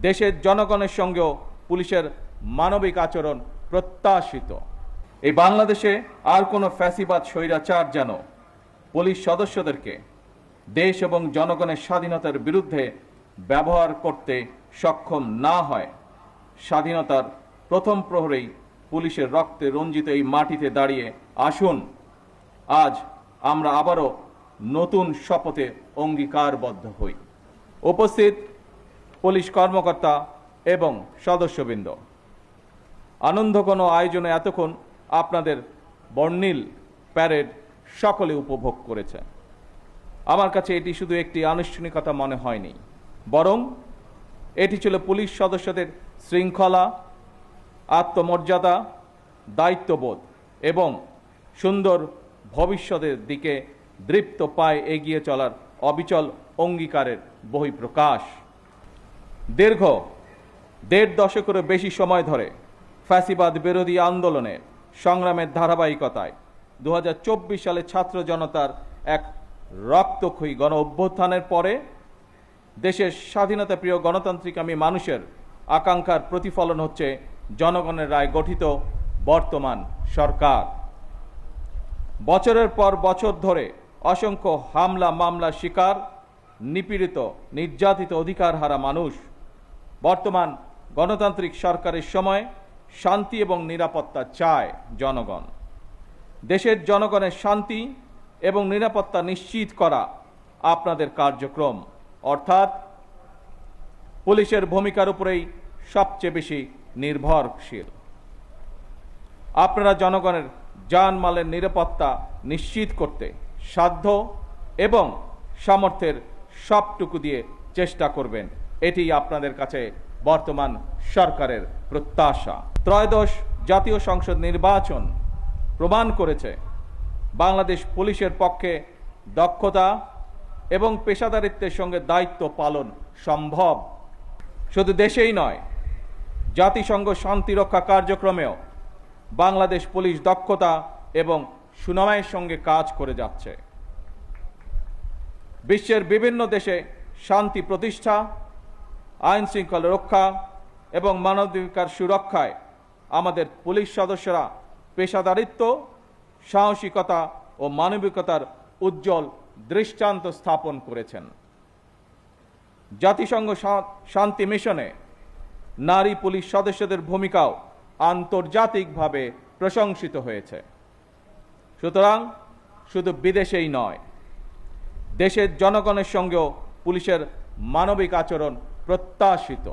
দেশের জনগণের সঙ্গেও পুলিশের মানবিক আচরণ প্রত্যাশিত। এই বাংলাদেশে আর কোনো ফ্যাসিবাদ স্বৈরাচার যেন পুলিশ সদস্যদেরকে দেশ এবং জনগণের স্বাধীনতার বিরুদ্ধে ব্যবহার করতে সক্ষম না হয়। স্বাধীনতার প্রথম প্রহরেই পুলিশের রক্তে রঞ্জিত এই মাটিতে দাঁড়িয়ে আসুন আজ আমরা আবারও নতুন শপথে অঙ্গীকারবদ্ধ হই। উপস্থিত পুলিশ কর্মকর্তা এবং সদস্যবৃন্দ, আনন্দঘন আয়োজনে এতক্ষণ আপনাদের বর্ণিল প্যারেড সকলে উপভোগ করেছে। আমার কাছে এটি শুধু একটি আনুষ্ঠানিকতা মনে হয়নি, বরং এটি ছিল পুলিশ সদস্যদের শৃঙ্খলা, আত্মমর্যাদা, দায়িত্ববোধ এবং সুন্দর ভবিষ্যতের দিকে দৃপ্ত পায়ে এগিয়ে চলার অবিচল অঙ্গীকারের বহিঃপ্রকাশ। দীর্ঘ ১.৫ দশকেরও বেশি সময় ধরে ফ্যাসিবাদ বিরোধী আন্দোলনের সংগ্রামের ধারাবাহিকতায় ২০২৪ সালে ছাত্র জনতার এক রক্তক্ষয়ী গণ অভ্যুত্থানের পরে দেশের স্বাধীনতাপ্রিয় গণতান্ত্রিকামী মানুষের আকাঙ্ক্ষার প্রতিফলন হচ্ছে জনগণের রায় গঠিত বর্তমান সরকার। বছরের পর বছর ধরে অসংখ্য হামলা মামলা শিকার, নিপীড়িত নির্যাতিত অধিকারহারা মানুষ বর্তমান গণতান্ত্রিক সরকারের সময় শান্তি এবং নিরাপত্তা চায় জনগণ। দেশের জনগণের শান্তি এবং নিরাপত্তা নিশ্চিত করা আপনাদের কার্যক্রম, অর্থাৎ পুলিশের ভূমিকার উপরেই সবচেয়ে বেশি নির্ভরশীল। আপনারা জনগণের জানমালের নিরাপত্তা নিশ্চিত করতে সাধ্য এবং সামর্থ্যের সবটুকু দিয়ে চেষ্টা করবেন, এটি আপনাদের কাছে বর্তমান সরকারের প্রত্যাশা। ত্রয়োদশ জাতীয় সংসদ নির্বাচন প্রমাণ করেছে বাংলাদেশ পুলিশের পক্ষে দক্ষতা এবং পেশাদারিত্বের সঙ্গে দায়িত্ব পালন সম্ভব। শুধু দেশেই নয়, জাতিসংঘ শান্তিরক্ষা কার্যক্রমেও বাংলাদেশ পুলিশ দক্ষতা এবং সুনামের সঙ্গে কাজ করে যাচ্ছে। বিশ্বের বিভিন্ন দেশে শান্তি প্রতিষ্ঠা, আইন শৃঙ্খলা রক্ষা এবং মানবাধিকার সুরক্ষায় আমাদের পুলিশ সদস্যরা পেশাদারিত্ব, সাহসিকতা ও মানবিকতার উজ্জ্বল দৃষ্টান্ত স্থাপন করেছেন। জাতিসংঘ শান্তি মিশনে নারী পুলিশ সদস্যদের ভূমিকাও আন্তর্জাতিকভাবে প্রশংসিত হয়েছে। সুতরাং শুধু বিদেশেই নয়, দেশের জনগণের সঙ্গেও পুলিশের মানবিক আচরণ প্রত্যাশিত।